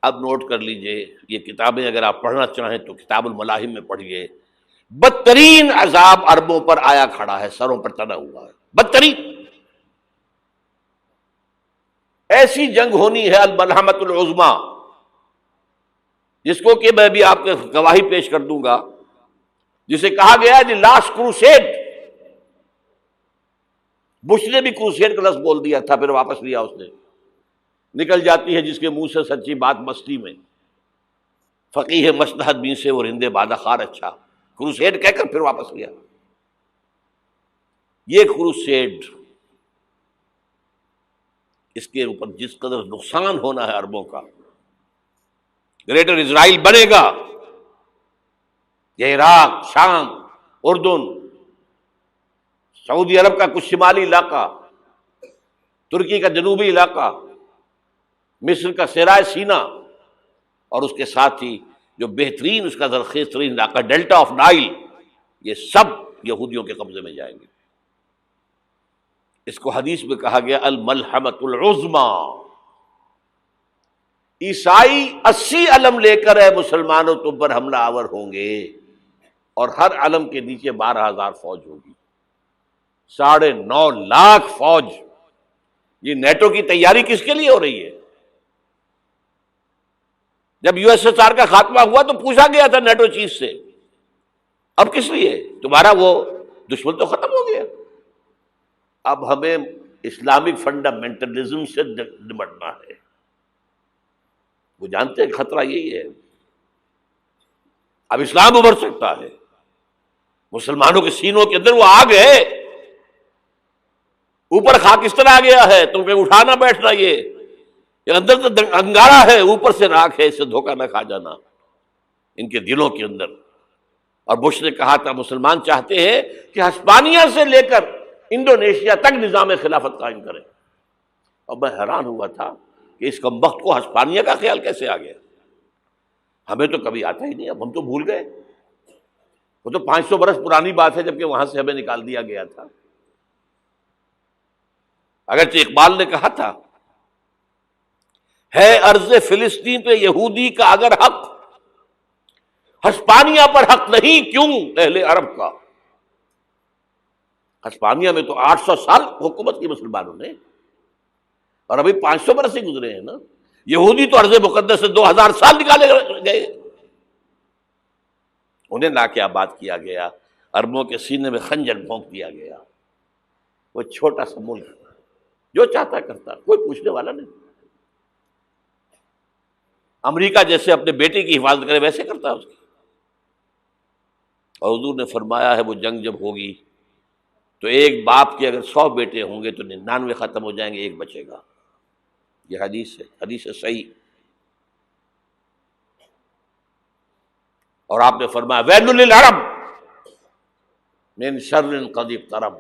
اب نوٹ کر لیجئے، یہ کتابیں اگر آپ پڑھنا چاہیں تو کتاب الملاحم میں پڑھیے، بدترین عذاب عربوں پر آیا کھڑا ہے، سروں پر تنا ہوا ہے، بدترین ایسی جنگ ہونی ہے الملحمۃ العظمی، جس کو کہ میں بھی آپ کے گواہی پیش کر دوں گا، جسے کہا گیا ہے دی لاسٹ کروسیڈ۔ بش نے بھی کروسیڈ کا لفظ بول دیا تھا، پھر واپس لیا اس نے۔ نکل جاتی ہے جس کے منہ سے سچی بات مستی میں، فقیہ مصلحت بین سے وہ رندے بادہ خار اچھا، کروسیڈ کہہ کر پھر واپس لیا۔ یہ کروسیڈ، اس کے اوپر جس قدر نقصان ہونا ہے عربوں کا، گریٹر اسرائیل بنے گا، یہ عراق، شام، اردن، سعودی عرب کا کچھ شمالی علاقہ، ترکی کا جنوبی علاقہ، مصر کا صحرائے سینا، اور اس کے ساتھ ہی جو بہترین اس کا زرخیز ترین علاقہ ڈیلٹا آف نائل، یہ سب یہودیوں کے قبضے میں جائیں گے۔ اس کو حدیث میں کہا گیا الملحمۃ العظمی۔ عیسائی 80 علم لے کر ہے مسلمانوں تم پر حملہ آور ہوں گے، اور ہر علم کے نیچے 12,000 فوج ہوگی، 9.5 لاکھ فوج۔ یہ نیٹو کی تیاری کس کے لیے ہو رہی ہے؟ جب یو ایس ایس آر کا خاتمہ ہوا تو پوچھا گیا تھا نیٹو چیف سے، اب کس لیے؟ تمہارا وہ دشمن تو ختم ہو گیا، اب ہمیں اسلامک فنڈامنٹلزم سے نمٹنا ہے۔ وہ جانتے ہیں خطرہ یہی ہے، اب اسلام ابھر سکتا ہے، مسلمانوں کے سینوں کے اندر وہ آگ ہے، اوپر خاکستر آ گیا ہے، تم کہیں اٹھانا بیٹھنا، یہ اندر تو انگارہ ہے، اوپر سے راکھ ہے، اس سے دھوکہ نہ کھا جانا ان کے دلوں کے اندر۔ اور بش نے کہا تھا مسلمان چاہتے ہیں کہ ہسپانیہ سے لے کر انڈونیشیا تک نظام خلافت قائم کریں، اور میں حیران ہوا تھا کہ اس کمبخت کو ہسپانیہ کا خیال کیسے آ گیا؟ ہمیں تو کبھی آتا ہی نہیں، اب ہم تو بھول گئے، وہ تو 500 برس پرانی بات ہے جبکہ وہاں سے ہمیں نکال دیا گیا تھا۔ اگرچہ اقبال نے کہا تھا ہے ارض فلسطین پہ یہودی کا اگر حق، ہسپانیہ پر حق نہیں کیوں اہل عرب کا؟ ہسپانیہ میں تو 800 سال حکومت کی مسلمانوں نے، اور ابھی 500 برس ہی گزرے ہیں نا۔ یہودی تو ارض مقدس سے 2000 سال نکالے گئے، انہیں لا کے آباد کیا گیا، عربوں کے سینے میں خنجر بھونک دیا گیا۔ وہ چھوٹا سا ملک جو چاہتا کرتا، کوئی پوچھنے والا نہیں۔ امریکہ جیسے اپنے بیٹے کی حفاظت کرے ویسے کرتا ہے اس کی۔ اور حضور نے فرمایا ہے وہ جنگ جب ہوگی تو ایک باپ کے اگر 100 بیٹے ہوں گے تو 99 ختم ہو جائیں گے، ایک بچے گا۔ یہ حدیث ہے، حدیث ہے صحیح۔ اور آپ نے فرمایا ویل للعرب من شر قد اقترب،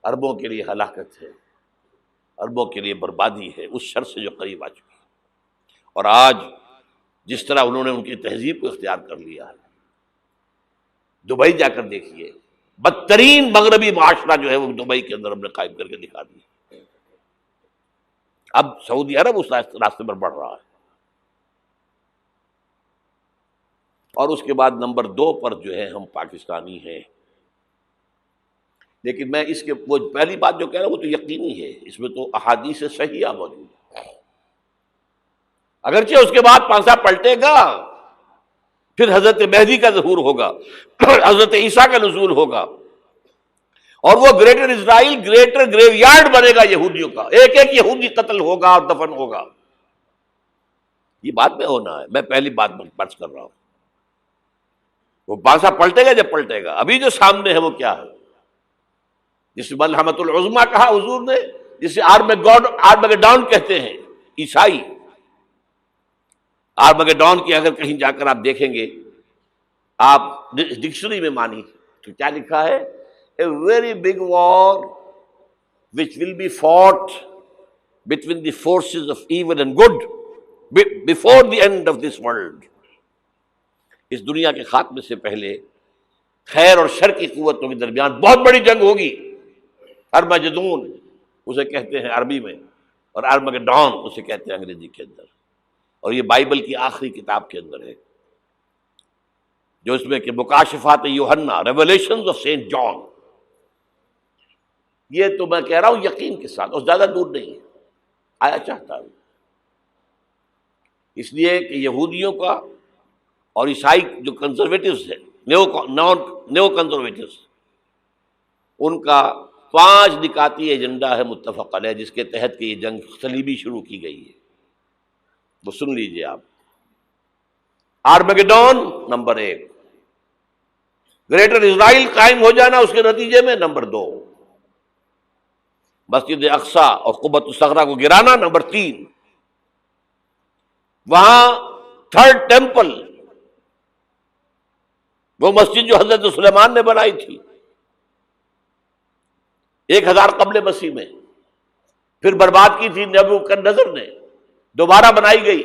عربوں کے لیے ہلاکت ہے، عربوں کے لیے بربادی ہے اس شر سے جو قریب آ چکی ہے۔ اور آج جس طرح انہوں نے ان کی تہذیب کو اختیار کر لیا ہے، دبئی جا کر دیکھیے، بدترین مغربی معاشرہ جو ہے وہ دبئی کے اندر ہم نے قائم کر کے دکھا دیا۔ اب سعودی عرب اس راستے پر بڑھ رہا ہے۔ اور اس کے بعد نمبر 2 پر جو ہے ہم پاکستانی ہیں، لیکن میں اس کے وہ پہلی بات جو کہہ رہا ہوں وہ تو یقینی ہے، اس میں تو احادیث صحیحہ موجود ہے۔ اگرچہ اس کے بعد پانسا پلٹے گا، پھر حضرت مہدی کا ظہور ہوگا، حضرت عیسیٰ کا نزول ہوگا، اور وہ گریٹر اسرائیل گریٹر گریو یارڈ بنے گا یہودیوں کا، ایک ایک یہودی قتل ہوگا اور دفن ہوگا۔ یہ بات میں ہونا ہے، میں پہلی بات بات کر رہا ہوں۔ وہ پانسا پلٹے گا جب پلٹے گا، ابھی جو سامنے ہے وہ کیا ہے؟ جس ملحمۃ العظمی کہا حضور نے، جسے آرمگیڈون کہتے ہیں عیسائی۔ آرمگیڈون کی اگر کہیں جا کر آپ دیکھیں گے، آپ ڈکشنری میں مانی تو کیا لکھا ہے؟ A very big war which will be fought between the forces of evil and good before the end of this world۔ اس دنیا کے خاتمے سے پہلے خیر اور شر کی قوتوں کے درمیان بہت بڑی جنگ ہوگی۔ ارمجدون اسے کہتے ہیں عربی میں، اور آرمگیڈون اسے کہتے ہیں انگریزی کے اندر۔ اور یہ بائبل کی آخری کتاب کے اندر ہے، جو اس میں کہ مکاشفات یوحنا، ریویلیشنز آف سینٹ جان. یہ تو میں کہہ رہا ہوں یقین کے ساتھ، اور زیادہ دور نہیں ہے، آیا چاہتا ہوں. اس لیے کہ یہودیوں کا اور عیسائی جو کنزرویٹوز ہیں، نیو کنزرویٹوز، ان کا 5 نکاتی ایجنڈا ہے متفق علیہ، جس کے تحت کہ یہ جنگ صلیبی شروع کی گئی ہے. وہ سن لیجئے آپ. آرمیگیڈون نمبر 1، گریٹر اسرائیل قائم ہو جانا اس کے نتیجے میں نمبر 2، مسجد اقصی اور قبۃ الصخرہ کو گرانا نمبر 3، وہاں تھرڈ ٹیمپل، وہ مسجد جو حضرت سلیمان نے بنائی تھی 1000 قبل مسیح میں، پھر برباد کی تھی نبوکدنضر نے، دوبارہ بنائی گئی،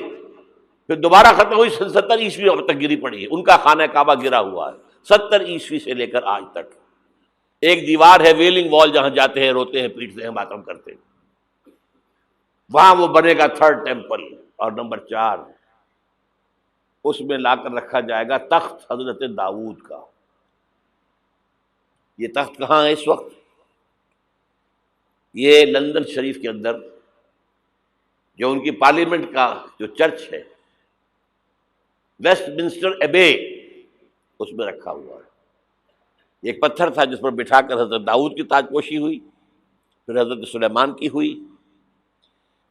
پھر دوبارہ ختم ہوئی 70 عیسوی تک گری پڑی ہے. ان کا خانہ کعبہ گرا ہوا ہے 70 عیسوی سے لے کر آج تک. ایک دیوار ہے ویلنگ وال، جہاں جاتے ہیں، روتے ہیں، پیٹتے ہیں، ماتم کرتے ہیں، وہاں وہ بنے گا تھرڈ ٹیمپل. اور نمبر 4، اس میں لا کر رکھا جائے گا تخت حضرت داؤد کا. یہ تخت کہاں ہے اس وقت؟ یہ لندن شریف کے اندر، جو ان کی پارلیمنٹ کا جو چرچ ہے، ویسٹ منسٹر ایبے، اس میں رکھا ہوا ہے. ایک پتھر تھا جس پر بٹھا کر حضرت داؤد کی تاج پوشی ہوئی، پھر حضرت سلیمان کی ہوئی،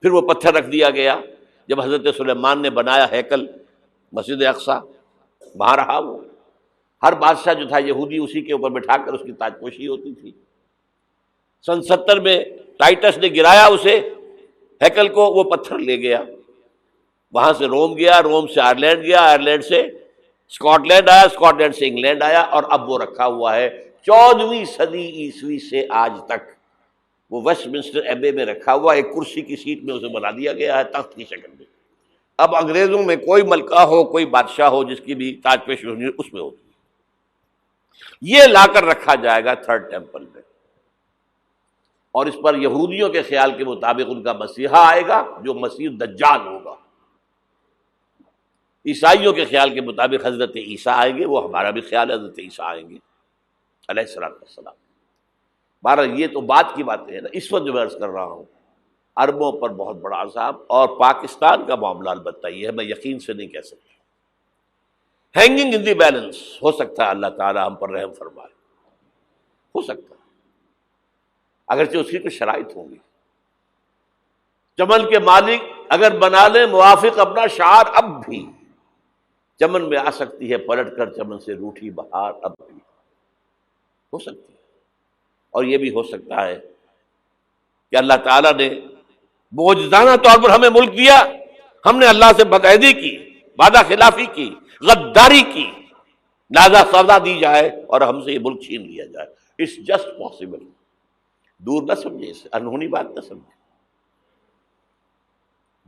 پھر وہ پتھر رکھ دیا گیا جب حضرت سلیمان نے بنایا ہیکل مسجد اقصی، وہاں رہا وہ. ہر بادشاہ جو تھا یہودی اسی کے اوپر بٹھا کر اس کی تاج پوشی ہوتی تھی. سن 70 میں ٹائٹس نے گرایا اسے، ہیکل کو، وہ پتھر لے گیا، وہاں سے روم گیا، روم سے آئرلینڈ گیا، آئرلینڈ سے اسکاٹ لینڈ آیا، اسکاٹ لینڈ سے انگلینڈ آیا، اور اب وہ رکھا ہوا ہے 14ویں صدی عیسوی سے آج تک. وہ ویسٹ منسٹر ایبے میں رکھا ہوا، ایک کرسی کی سیٹ میں اسے بنا دیا گیا ہے تخت کی شکل میں. اب انگریزوں میں کوئی ملکہ ہو، کوئی بادشاہ ہو جس کی بھی تاج پوشی ہونی اس میں ہوتی. یہ لا کر رکھا جائے گا تھرڈ ٹیمپل میں، اور اس پر یہودیوں کے خیال کے مطابق ان کا مسیحا آئے گا جو مسیح دجال ہوگا. عیسائیوں کے خیال کے مطابق حضرت عیسیٰ آئیں گے، وہ ہمارا بھی خیال ہے حضرت عیسیٰ آئیں گے علیہ السلام. بہرحال یہ تو بات کی باتیں ہیں نا. اس وقت جو میں عرض کر رہا ہوں، عربوں پر بہت بڑا عذاب، اور پاکستان کا معاملہ البتہ یہ ہے، میں یقین سے نہیں کہہ سکتا. ہینگنگ ان دی بیلنس، ہو سکتا ہے اللہ تعالیٰ ہم پر رحم فرمائے، ہو سکتا ہے، اگرچہ اس کی کچھ شرائط ہوں گی. چمن کے مالک اگر بنا لیں موافق اپنا شعار، اب بھی چمن میں آ سکتی ہے پلٹ کر چمن سے روٹھی بہار، اب بھی ہو سکتی ہے. اور یہ بھی ہو سکتا ہے کہ اللہ تعالیٰ نے معجزانہ طور پر ہمیں ملک دیا، ہم نے اللہ سے بدعہدی کی، وعدہ خلافی کی، غداری کی، لہذا سزا دی جائے اور ہم سے یہ ملک چھین لیا جائے. It's just possible. دور نہ سمجھے اسے، انہونی بات نہ سمجھے.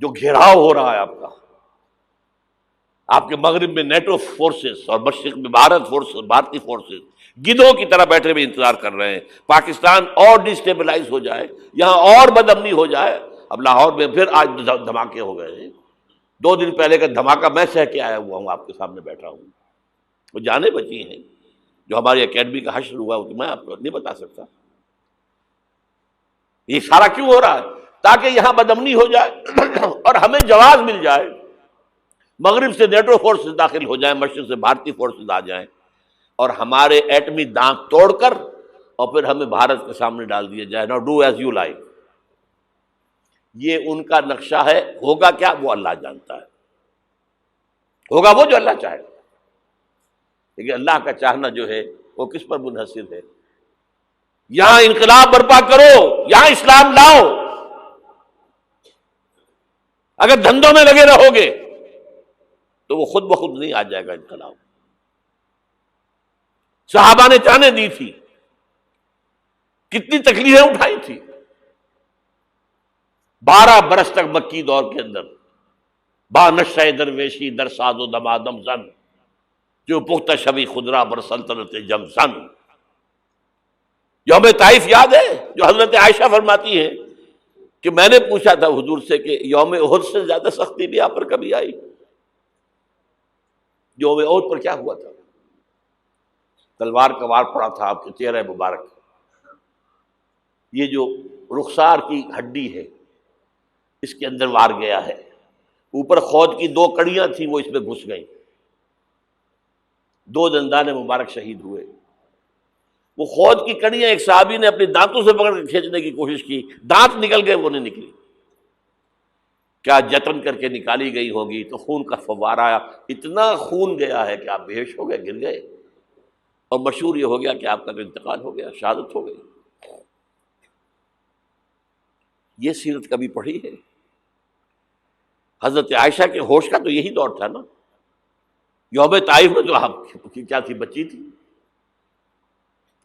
جو گھیراؤ ہو رہا ہے آپ کا، آپ کے مغرب میں نیٹو فورسز اور مشرق میں بھارتی فورسز گدھوں کی طرح بیٹھے ہوئے انتظار کر رہے ہیں پاکستان اور ڈسٹیبلائز ہو جائے، یہاں اور بدامنی ہو جائے. اب لاہور میں پھر آج دھماکے ہو گئے ہیں. 2 دن پہلے کا دھماکہ میں سہ کے آیا ہوا ہوں، آپ کے سامنے بیٹھا ہوں. وہ جانیں بچی ہیں، جو ہماری اکیڈمی کا حشر ہوا وہ تو میں آپ کو نہیں بتا سکتا. یہ سارا کیوں ہو رہا ہے؟ تاکہ یہاں بدامنی ہو جائے اور ہمیں جواز مل جائے. مغرب سے نیٹو فورسز داخل ہو جائیں، مشرق سے بھارتی فورسز آ جائیں، اور ہمارے ایٹمی دانت توڑ کر اور پھر ہمیں بھارت کے سامنے ڈال دیا جائے. نو ڈو ایز یو لائک. یہ ان کا نقشہ ہے. ہوگا کیا وہ اللہ جانتا ہے، ہوگا وہ جو اللہ چاہے. لیکن اللہ کا چاہنا جو ہے وہ کس پر منحصر ہے؟ یہاں انقلاب برپا کرو، یہاں اسلام لاؤ. اگر دھندوں میں لگے رہو گے تو وہ خود بخود نہیں آ جائے گا انقلاب. صحابہ نے جانیں دی تھی، کتنی تکلیفیں اٹھائی تھی. 12 برس تک مکی دور کے اندر با نشہ درویشی در ساز و دمادم زن، جو پختہ شبی خدرا بر سلطنت جم زن. یوم طائف یاد ہے جو حضرت عائشہ فرماتی ہے کہ میں نے پوچھا تھا حضور سے کہ یوم احد سے زیادہ سختی بھی آپ پر کبھی آئی؟ یوم احد پر کیا ہوا تھا؟ تلوار کا وار پڑا تھا آپ کے چہرہ مبارک، یہ جو رخسار کی ہڈی ہے اس کے اندر وار گیا ہے، اوپر خود کی 2 کڑیاں تھیں وہ اس میں گھس گئیں، 2 دندان مبارک شہید ہوئے۔ وہ خود کی کڑیاں ایک صحابی نے اپنے دانتوں سے پکڑ کے کھینچنے کی کوشش کی، دانت نکل گئے، وہ نہیں نکلی، کیا جتن کر کے نکالی گئی ہوگی تو خون کا فوارہ آیا، اتنا خون گیا ہے کہ آپ بے ہوش ہو گئے، گر گئے، اور مشہور یہ ہو گیا کہ آپ کا انتقال ہو گیا، شہادت ہو گئی۔ یہ سیرت کبھی پڑھی ہے؟ حضرت عائشہ کے ہوش کا تو یہی دور تھا نا، یوم طائف میں تو آپ کی کیا تھی، بچی تھی،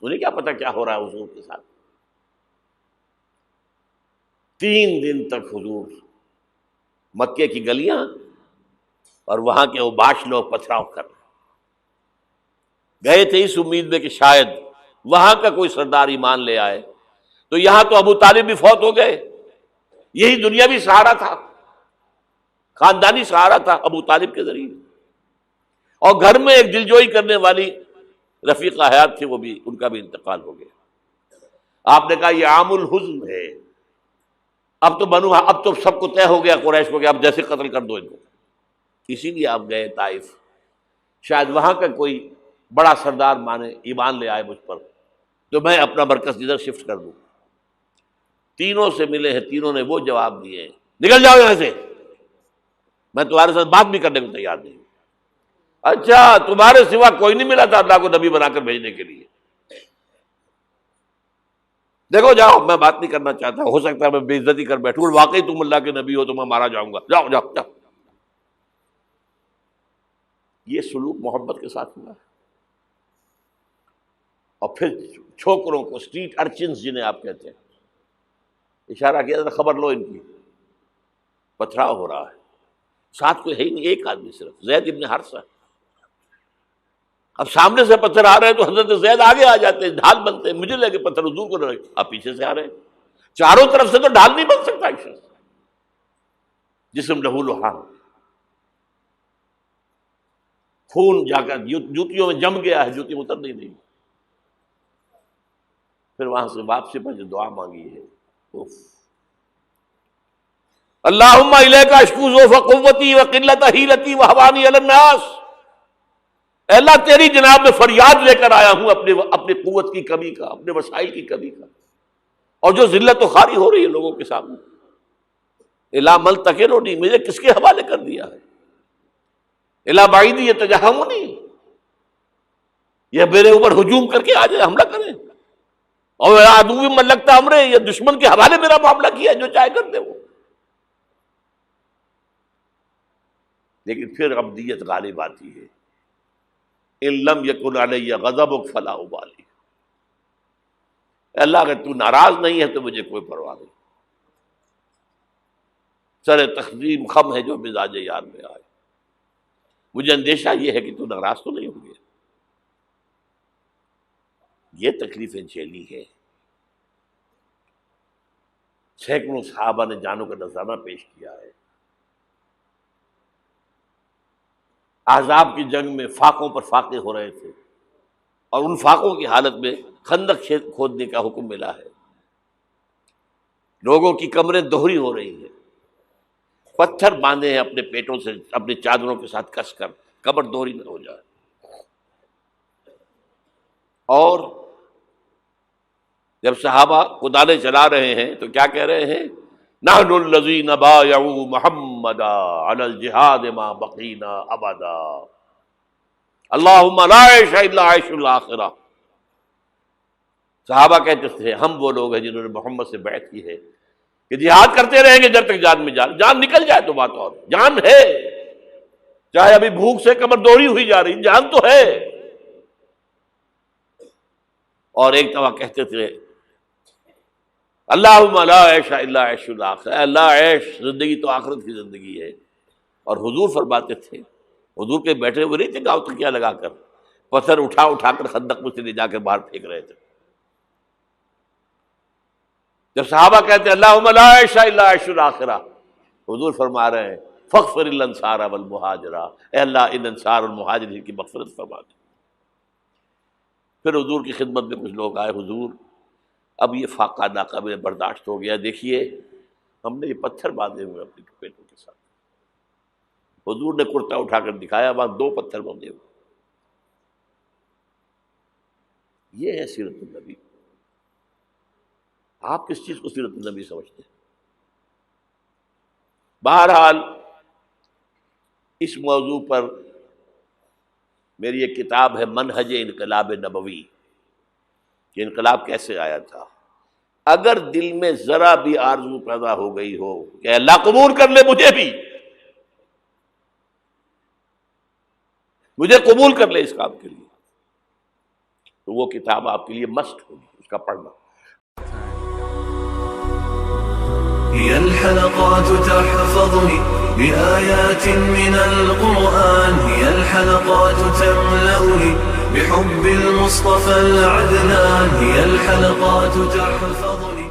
انہیں کیا پتا کیا ہو رہا ہے حضور کے ساتھ۔ 3 دن تک حضور مکے کی گلیاں اور وہاں کے اوباش لوگ پتھراؤ کر گئے تھے اس امید میں کہ شاید وہاں کا کوئی سردار ایمان لے آئے، تو یہاں تو ابو طالب بھی فوت ہو گئے، یہی دنیاوی سہارا تھا، خاندانی سہارا تھا ابو طالب کے ذریعے، اور گھر میں ایک دلجوئی کرنے والی رفیقہ حیات تھی، وہ بھی، ان کا بھی انتقال ہو گیا۔ آپ نے کہا یہ عام الحزن ہے، اب تو سب کو طے ہو گیا قریش کو کہ اب جیسے قتل کر دو ان کو، اسی لیے آپ گئے طائف، شاید وہاں کا کوئی بڑا سردار مانے، ایمان لے آئے مجھ پر، تو میں اپنا مرکز ادھر شفٹ کر دوں۔ تینوں سے ملے ہیں، تینوں نے وہ جواب دیے ہیں، نکل جاؤ یہاں سے، میں تمہارے ساتھ بات بھی کرنے کو تیار نہیں۔ اچھا، تمہارے سوا کوئی نہیں ملا تھا اللہ کو نبی بنا کر بھیجنے کے لیے؟ دیکھو جاؤ، میں بات نہیں کرنا چاہتا، ہو سکتا ہے میں بے عزتی کر بیٹھوں، واقعی تم اللہ کے نبی ہو تو میں مارا جاؤں گا، جاؤ جاؤ جاؤ۔ یہ سلوک محبت کے ساتھ ہوا ہے۔ اور پھر چھوکروں کو، اسٹریٹ ارچنز جنہیں آپ کہتے ہیں، اشارہ کیا تھا، خبر لو ان کی، پتھراؤ ہو رہا ہے، ساتھ کوئی ہے ہی نہیں، ایک آدمی صرف، زید ابن حارثہ۔ اب سامنے سے پتھر آ رہے ہیں تو حضرت زید آگے آ جاتے ہیں، ڈھال بنتے ہیں، مجھے لگے پتھر حضور کو لگے، آپ پیچھے سے آ رہے ہیں، چاروں طرف سے تو ڈھال نہیں بن سکتا ایک شخص، جسم لہو لہان، خون جا کر جوتیوں میں جم گیا ہے، جوتی اتر نہیں۔ پھر وہاں سے واپسی پر جو دعا مانگی ہے، اللہم الیک اشکو ضعف قوتی وقلت حیلتی وہوانی علی الناس، اے اللہ تیری جناب میں فریاد لے کر آیا ہوں اپنی قوت کی کمی کا، اپنے وسائل کی کمی کا، اور جو ذلت و خواری ہو رہی ہے لوگوں کے سامنے، الا ملتقننی، مجھے کس کے حوالے کر دیا ہے، الا بعیدی یتجہمنی، یہ میرے اوپر ہجوم کر کے آ جائے، حملہ کریں، اور عدو من لگتا امرے، یہ دشمن کے حوالے میرا معاملہ کیا، جو چاہے کر دے وہ۔ لیکن پھر عبدیت غالب آتی ہے، ان لم یکن علی غضبک فلا ابالی، اللہ اگر تو ناراض نہیں ہے تو مجھے کوئی پرواہ نہیں، سر تقسیم خم ہے جو مزاج یار میں آئے، مجھے اندیشہ یہ ہے کہ تو ناراض تو نہیں ہو گیا۔ یہ تکلیفیں جھیلی ہے، سینکڑوں صحابہ نے جانوں کا نذرانہ پیش کیا ہے، احزاب کی جنگ میں فاقوں پر فاقے ہو رہے تھے، اور ان فاقوں کی حالت میں خندق کھودنے کا حکم ملا ہے، لوگوں کی کمریں دوہری ہو رہی ہیں، پتھر باندھے ہیں اپنے پیٹوں سے، اپنی چادروں کے ساتھ کس کر، کمر دوہری نہ ہو جائے۔ اور جب صحابہ کدالیں چلا رہے ہیں تو کیا کہہ رہے ہیں، نحن الذین بایعوا محمدا علی الجہاد ما بقینا ابدا، اللہم لا عیش الا عیش الاخرہ۔ صحابہ کہتے تھے ہم وہ لوگ ہیں جنہوں نے محمد سے بیعت کی ہے کہ جہاد کرتے رہیں گے جب تک جان میں جان نکل جائے تو بات، اور جان ہے، چاہے ابھی بھوک سے کمر دوہری ہوئی جا رہی، جان تو ہے۔ اور ایک دفعہ کہتے تھے اللہم لا عیش الا عیش الاخرہ، اللہ عیش، زندگی تو آخرت کی زندگی ہے۔ اور حضور فرماتے تھے، حضور کے بیٹھے ہوئے نہیں تھے گاؤں تکیہ لگا کر، پتھر اٹھا اٹھا کر خندق میں سے لے جا کر باہر پھینک رہے تھے۔ جب صحابہ کہتے ہیں اللہم لا عیش الا عیش الاخرہ، حضور فرما رہے ہیں فاغفر الانصار والمہاجرہ، اے اللہ ان انصار اور مہاجرین کی مغفرت فرما دے۔ پھر حضور کی خدمت میں کچھ لوگ آئے، حضور اب یہ فاقہ ناقابل برداشت ہو گیا، دیکھیے ہم نے یہ پتھر باندھے ہوئے اپنے پیٹوں کے ساتھ۔ حضور نے کرتا اٹھا کر دکھایا، وہاں 2 پتھر باندھے ہوئے۔ یہ ہے سیرت النبی۔ آپ کس چیز کو سیرت النبی سمجھتے ہیں؟ بہرحال اس موضوع پر میری ایک کتاب ہے منہج انقلاب نبوی، کہ انقلاب کیسے آیا تھا۔ اگر دل میں ذرا بھی آرزو پیدا ہو گئی ہو کہ اللہ قبول کر لے مجھے قبول کر لے اس کام کے لیے، تو وہ کتاب آپ کے لیے مسٹ ہوگی، اس کا پڑھنا۔ هي الحلقات تحفظني بآيات من القرآن، هي الحلقات تملأني بحب المصطفى العدنان، هي الحلقات تحفظني